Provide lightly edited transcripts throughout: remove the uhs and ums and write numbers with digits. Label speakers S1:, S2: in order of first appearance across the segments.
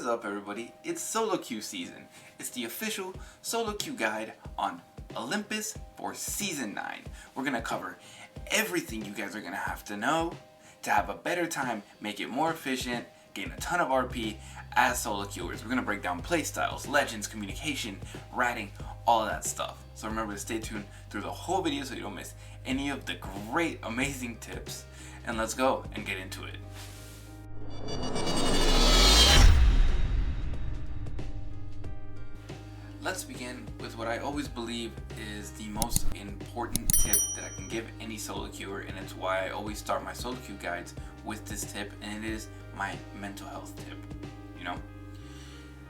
S1: up, everybody? It's solo queue season. It's the official solo queue guide on Olympus for season 9. We're gonna cover everything you guys are gonna have to know to have a better time, make it more efficient, gain a ton of RP as solo queuers. We're gonna break down playstyles, legends, communication, ratting, all of that stuff. So remember to stay tuned through the whole video so you don't miss any of the great, amazing tips. And let's go and get into it. Let's begin with what I always believe is the most important tip that I can give any solo queuer, and it's why I always start my solo queue guides with this tip, and it is my mental health tip. You know,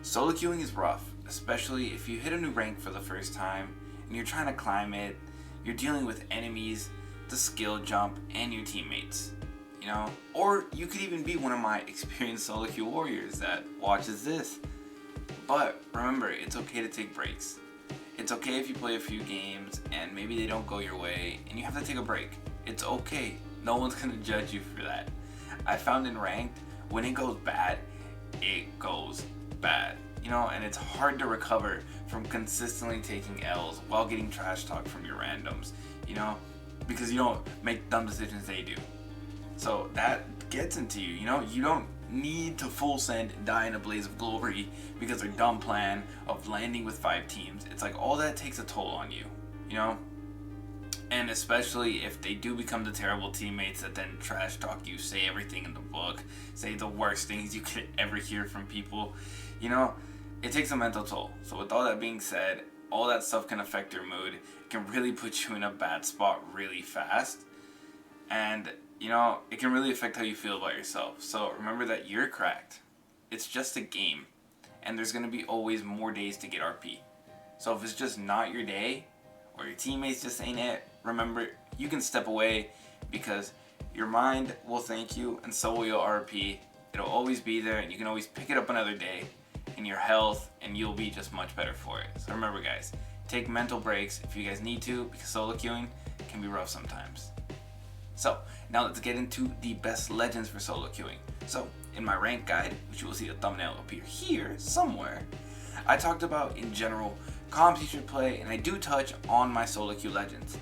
S1: solo queuing is rough, especially if you hit a new rank for the first time and you're trying to climb it. You're dealing with enemies, the skill jump, and your teammates. You know, or you could even be one of my experienced solo queue warriors that watches this. But remember, it's okay to take breaks. It's okay if you play a few games and maybe they don't go your way and you have to take a break. It's okay. No one's gonna judge you for that. I found in ranked, when it goes bad, it goes bad. You know, and it's hard to recover from consistently taking L's while getting trash talk from your randoms, you know, because you don't make dumb decisions they do. So that gets into you, you know, you don't need to full send and die in a blaze of glory because their dumb plan of landing with 5 teams. It's like all that takes a toll on you, you know? And especially if they do become the terrible teammates that then trash talk you, say everything in the book, say the worst things you could ever hear from people, you know, it takes a mental toll. So with all that being said, all that stuff can affect your mood. It can really put you in a bad spot really fast. And you know, it can really affect how you feel about yourself. So remember that you're cracked. It's just a game. And there's going to be always more days to get RP. So if it's just not your day, or your teammates just ain't it, remember, you can step away because your mind will thank you and so will your RP. It'll always be there and you can always pick it up another day in your health and you'll be just much better for it. So remember guys, take mental breaks if you guys need to because solo queuing can be rough sometimes. So now let's get into the best legends for solo queuing. So in my rank guide, which you will see a thumbnail appear here somewhere, I talked about in general comps you should play, and I do touch on my solo queue legends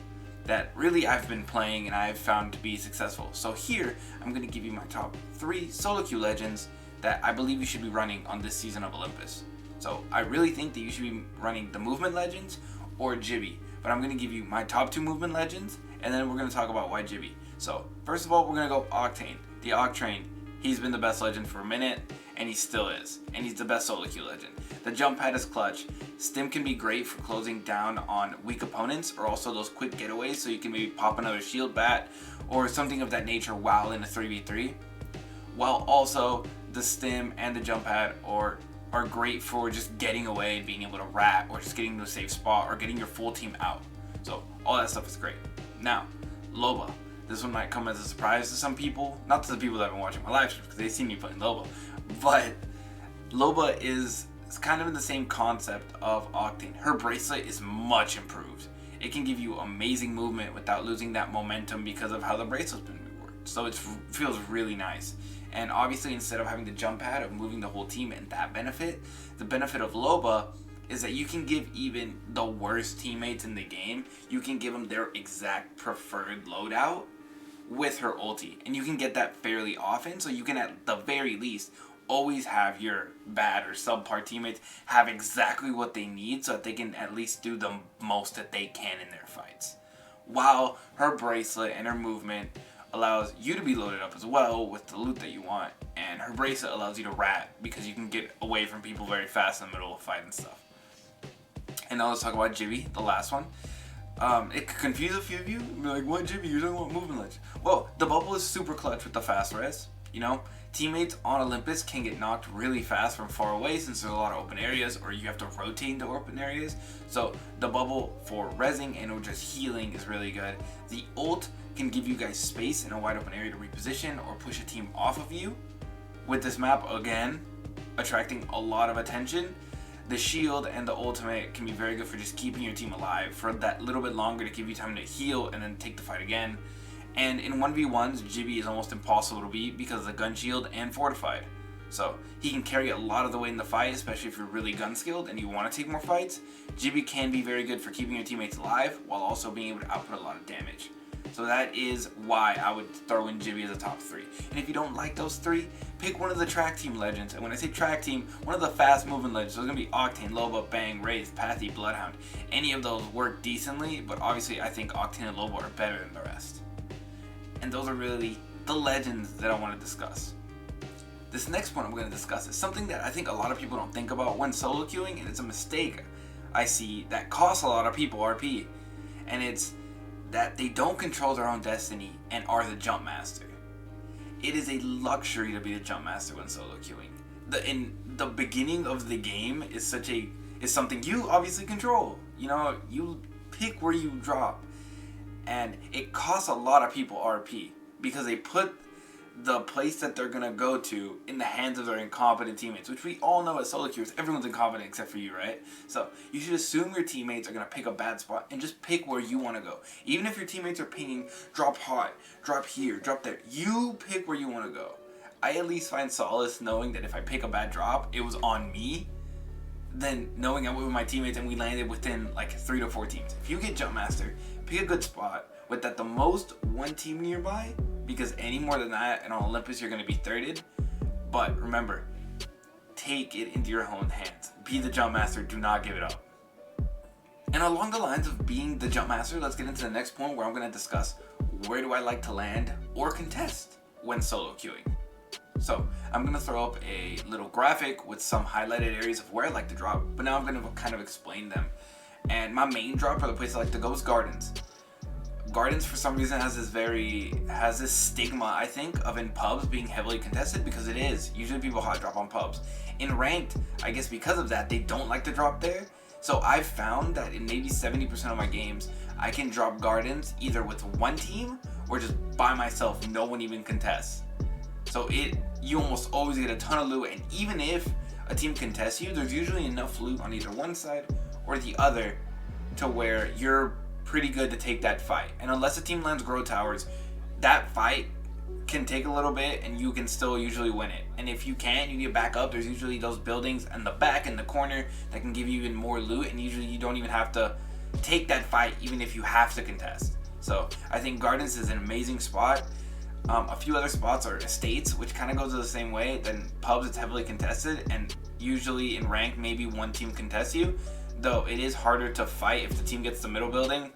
S1: that really I've been playing and I've found to be successful. So here I'm going to give you my top 3 solo queue legends that I believe you should be running on this season of Olympus. So I really think that you should be running the movement legends or Jibby, but I'm going to give you my top 2 movement legends and then we're going to talk about why Jibby. So first of all, we're going to go Octane. The Octane, he's been the best legend for a minute and he still is. And he's the best solo queue legend. The jump pad is clutch. Stim can be great for closing down on weak opponents or also those quick getaways so you can maybe pop another shield bat or something of that nature while in a 3v3. While also the stim and the jump pad are great for just getting away, being able to rat or just getting to a safe spot or getting your full team out. So all that stuff is great. Now, Loba. This one might come as a surprise to some people, not to the people that have been watching my live streams because they've seen me playing Loba, but Loba is kind of in the same concept of Octane. Her bracelet is much improved. It can give you amazing movement without losing that momentum because of how the bracelet's been reworked. So it feels really nice. And obviously instead of having the jump pad of moving the whole team and that benefit, the benefit of Loba is that you can give even the worst teammates in the game, you can give them their exact preferred loadout with her ulti, and you can get that fairly often, so you can at the very least always have your bad or subpar teammates have exactly what they need so that they can at least do the most that they can in their fights. While her bracelet and her movement allows you to be loaded up as well with the loot that you want, and her bracelet allows you to rat because you can get away from people very fast in the middle of a fight and stuff. And now let's talk about Jibby, the last one. It could confuse a few of you. Be like, what Jibby? You're talking about movement ledge. Well, the bubble is super clutch with the fast res. You know, teammates on Olympus can get knocked really fast from far away since there's a lot of open areas, or you have to rotate into open areas. So the bubble for rezzing and or just healing is really good. The ult can give you guys space in a wide open area to reposition or push a team off of you. With this map, again, attracting a lot of attention. The shield and the ultimate can be very good for just keeping your team alive for that little bit longer to give you time to heal and then take the fight again. And in 1v1s, Jibby is almost impossible to beat because of the gun shield and fortified. So he can carry a lot of the weight in the fight, especially if you're really gun skilled and you want to take more fights. Jibby can be very good for keeping your teammates alive while also being able to output a lot of damage. So that is why I would throw in Jibby as a top 3. And if you don't like those 3, pick one of the track team legends. And when I say track team, one of the fast moving legends. So it's going to be Octane, Loba, Bang, Wraith, Pathy, Bloodhound. Any of those work decently, but obviously I think Octane and Loba are better than the rest. And those are really the legends that I want to discuss. This next one I'm going to discuss is something that I think a lot of people don't think about when solo queuing, and it's a mistake I see that costs a lot of people RP. And it's that they don't control their own destiny and are the jump master. It is a luxury to be the jump master when solo queuing. In the beginning of the game is something you obviously control. You know, you pick where you drop, and it costs a lot of people RP because they put the place that they're gonna go to in the hands of their incompetent teammates, which we all know as solo queuers, everyone's incompetent except for you, right? So you should assume your teammates are gonna pick a bad spot and just pick where you wanna go. Even if your teammates are pinging, drop hot, drop here, drop there, you pick where you wanna go. I at least find solace knowing that if I pick a bad drop, it was on me, than knowing I went with my teammates and we landed within like 3 to 4 teams. If you get jump master, pick a good spot with at the most 1 team nearby, because any more than that, and on Olympus you're going to be thirded. But remember, take it into your own hands. Be the jump master, do not give it up. And along the lines of being the jump master, let's get into the next point where I'm going to discuss where do I like to land or contest when solo queuing. So I'm going to throw up a little graphic with some highlighted areas of where I like to drop, but now I'm going to kind of explain them. And my main drop, or the place I like to go, is Gardens. Gardens for some reason has this stigma, I think, of in pubs being heavily contested, because it is. Usually people hot drop on pubs. In ranked, I guess because of that, they don't like to drop there. So I've found that in maybe 70% of my games, I can drop Gardens either with 1 team or just by myself, no one even contests. So you almost always get a ton of loot, and even if a team contests you, there's usually enough loot on either one side or the other to where you're pretty good to take that fight. And unless a team lands grow towers, that fight can take a little bit and you can still usually win it. And if you can't, you get back up. There's usually those buildings in the back and the corner that can give you even more loot, and usually you don't even have to take that fight even if you have to contest. So I think Gardens is an amazing spot. A few other spots are Estates, which kind of goes the same way. Then pubs, it's heavily contested, and usually in rank maybe 1 team contests you, though it is harder to fight if the team gets the middle building.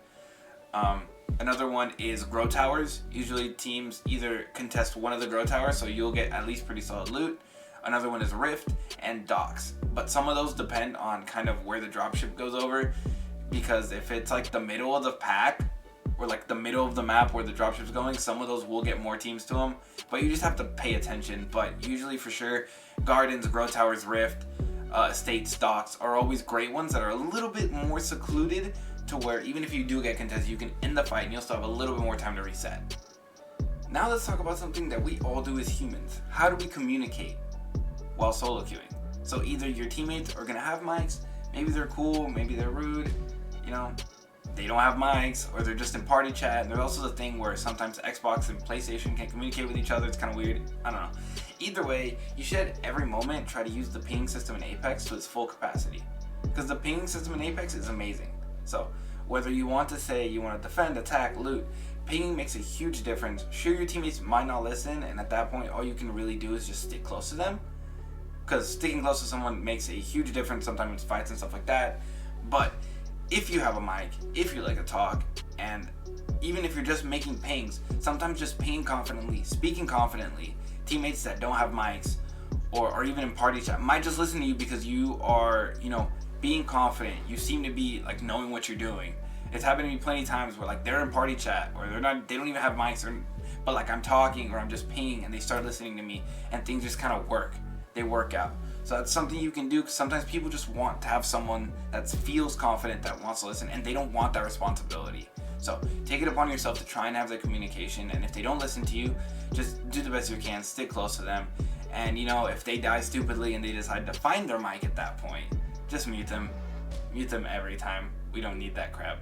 S1: Another one is grow towers. Usually teams either contest one of the grow towers, so you'll get at least pretty solid loot. Another one is Rift and Docks, but some of those depend on kind of where the dropship goes over, because if it's like the middle of the pack or like the middle of the map where the dropship's going, some of those will get more teams to them, but you just have to pay attention. But usually for sure, Gardens, grow towers, Rift, Estates, Docks are always great ones that are a little bit more secluded, to where even if you do get contested, you can end the fight and you'll still have a little bit more time to reset. Now let's talk about something that we all do as humans. How do we communicate while solo queuing? So either your teammates are gonna have mics, maybe they're cool, maybe they're rude, you know, they don't have mics, or they're just in party chat. And there's also the thing where sometimes Xbox and PlayStation can't communicate with each other. It's kind of weird. I don't know. Either way, you should at every moment try to use the ping system in Apex to its full capacity, because the ping system in Apex is amazing. So whether you want to say you want to defend, attack, loot, pinging makes a huge difference. Sure, your teammates might not listen, and at that point all you can really do is just stick close to them, because sticking close to someone makes a huge difference sometimes with fights and stuff like that. But if you have a mic, if you like to talk, and even if you're just making pings, sometimes just pinging confidently, speaking confidently, teammates that don't have mics or even in party chat might just listen to you because you are, you know, being confident. You seem to be like knowing what you're doing. It's happened to me plenty of times where like they're in party chat or they don't even have mics, but like I'm talking or I'm just pinging and they start listening to me, and things just kind of work. They work out. So that's something you can do, because sometimes people just want to have someone that feels confident, that wants to listen, and they don't want that responsibility. So take it upon yourself to try and have that communication, and if they don't listen to you, just do the best you can, stick close to them. And you know, if they die stupidly and they decide to find their mic at that point, just mute them every time. We don't need that crap.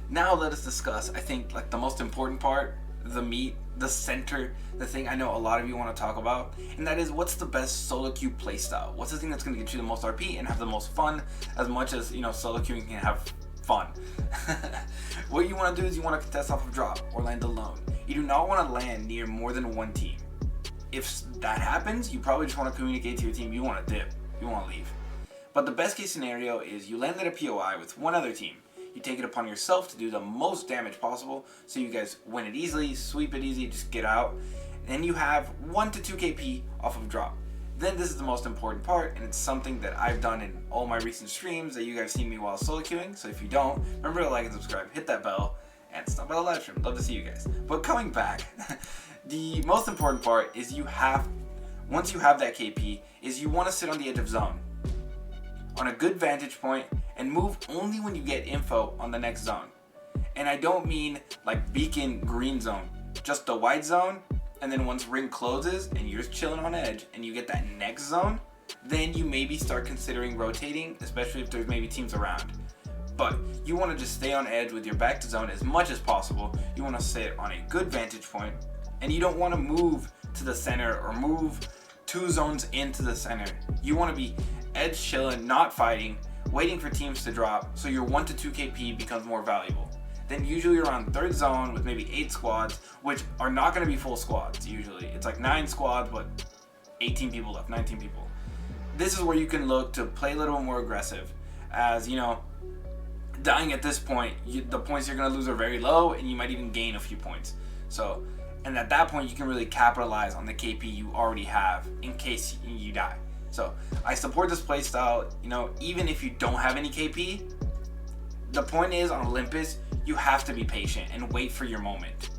S1: Now let us discuss, I think, like the most important part the meat, the center, the thing I know a lot of you want to talk about, and that is, what's the best solo queue playstyle? What's the thing that's going to get you the most RP and have the most fun, as much as, you know, solo queuing can have fun. What you want to do is you want to contest off of drop or land alone. You do not want to land near more than one team. If that happens, you probably just want to communicate to your team you want to dip, you want to leave. But the best case scenario is you land at a POI with one other team. You take it upon yourself to do the most damage possible, so you guys win it easily, sweep it easy, just get out. And you have 1 to 2 KP off of drop. Then this is the most important part, and it's something that I've done in all my recent streams that you guys see me while solo queuing. So if you don't, remember to like and subscribe, hit that bell, and stop by the live stream. Love to see you guys. But coming back, the most important part is once you have that KP, is you want to sit on the edge of zone on a good vantage point and move only when you get info on the next zone. And I don't mean like beacon green zone, just the white zone. And then once ring closes and you're chilling on edge and you get that next zone, then you maybe start considering rotating, especially if there's maybe teams around. But you want to just stay on edge with your back to zone as much as possible. You want to sit on a good vantage point, and you don't want to move to the center or move 2 zones into the center. You want to be edge chilling, not fighting, waiting for teams to drop, so your 1 to 2 KP becomes more valuable. Then usually you're on 3rd zone with maybe 8 squads, which are not going to be full squads usually. It's like 9 squads, but 18 people left, 19 people. This is where you can look to play a little more aggressive, as, you know, dying at this point, the points you're going to lose are very low, and you might even gain a few points. So, and at that point, you can really capitalize on the KP you already have in case you die. So, I support this playstyle, you know, even if you don't have any KP. The point is, on Olympus, you have to be patient and wait for your moment.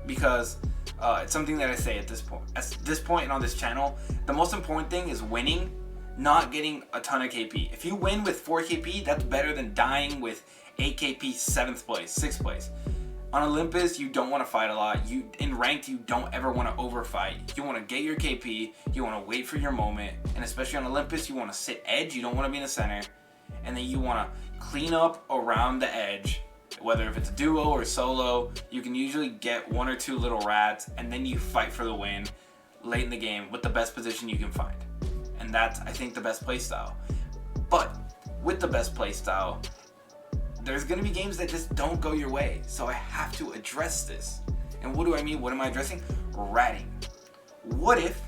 S1: Because it's something that I say at this point. At this point and on this channel, the most important thing is winning, not getting a ton of KP. If you win with 4 KP, that's better than dying with 8 KP, 7th place, 6th place. On Olympus, you don't want to fight a lot. In ranked, you don't ever want to overfight. You want to get your KP, you want to wait for your moment, and especially on Olympus, you want to sit edge, you don't want to be in the center, and then you want to clean up around the edge. Whether if it's a duo or solo, you can usually get 1 or 2 little rats, and then you fight for the win late in the game with the best position you can find. And that's, I think, the best playstyle. But with the best playstyle, there's going to be games that just don't go your way. So I have to address this. And what do I mean? What am I addressing? Ratting. What if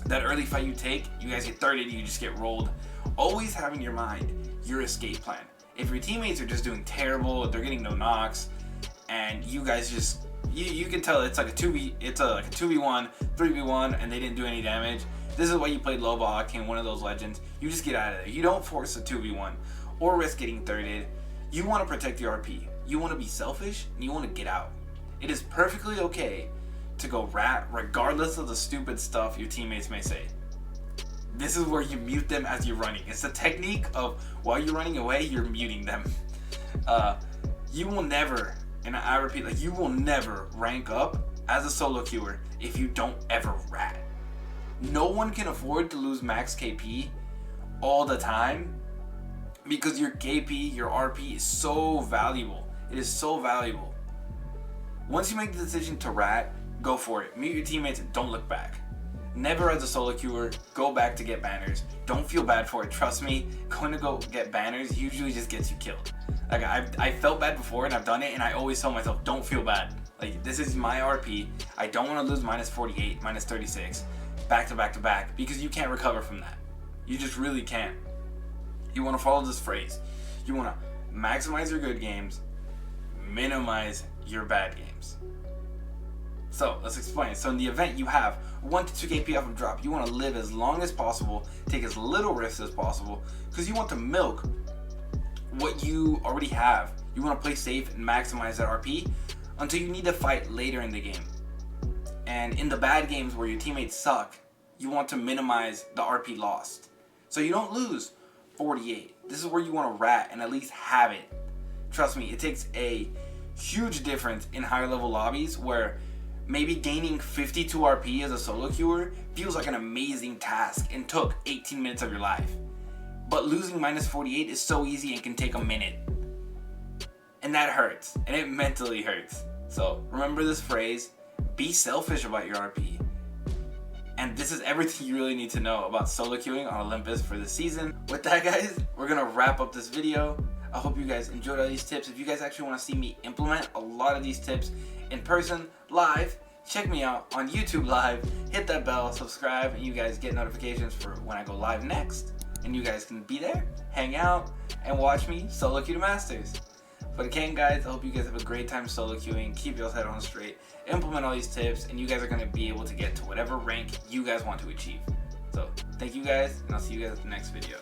S1: that early fight you take, you guys get thirded, you just get rolled? Always have in your mind your escape plan. If your teammates are just doing terrible, they're getting no knocks, and you guys just, you can tell it's like a 2v1, 3v1, and they didn't do any damage. This is why you played Loba Octane, one of those legends. You just get out of there. You don't force a 2v1 or risk getting thirded. You want to protect your RP. You want to be selfish, and you want to get out. It is perfectly okay to go rat regardless of the stupid stuff your teammates may say. This is where you mute them as you're running. It's the technique of while you're running away, you're muting them. You will never, and I repeat, like, you will never rank up as a solo queuer if you don't ever rat. No one can afford to lose max KP all the time because your KP, your RP is so valuable. It is so valuable. Once you make the decision to rat, go for it. Mute your teammates and don't look back. Never as a solo queuer, go back to get banners. Don't feel bad for it. Trust me, going to go get banners usually just gets you killed. Like, I felt bad before and I've done it, and I always tell myself, don't feel bad. Like, this is my RP. I don't want to lose minus 48, minus 36, back to back to back, because you can't recover from that. You just really can't. You want to follow this phrase. You want to maximize your good games, minimize your bad games. So let's explain. So in the event you have 1 to 2 KP off of drop, you want to live as long as possible, take as little risks as possible, because you want to milk what you already have. You want to play safe and maximize that RP until you need to fight later in the game. And in the bad games where your teammates suck, you want to minimize the RP lost, so you don't lose 48. This is where you want to rat and at least have it. Trust me, it takes a huge difference in higher level lobbies where maybe gaining 52 RP as a solo queuer feels like an amazing task and took 18 minutes of your life. But losing minus 48 is so easy and can take a minute. And that hurts, and it mentally hurts. So remember this phrase, be selfish about your RP. And this is everything you really need to know about solo queuing on Olympus for this season. With that, guys, we're gonna wrap up this video. I hope you guys enjoyed all these tips. If you guys actually want to see me implement a lot of these tips in person, live, check me out on YouTube Live. Hit that bell, subscribe, and you guys get notifications for when I go live next. And you guys can be there, hang out, and watch me solo queue to masters. But again, guys, I hope you guys have a great time solo queuing. Keep your head on straight, implement all these tips, and you guys are going to be able to get to whatever rank you guys want to achieve. So thank you guys, and I'll see you guys at the next video.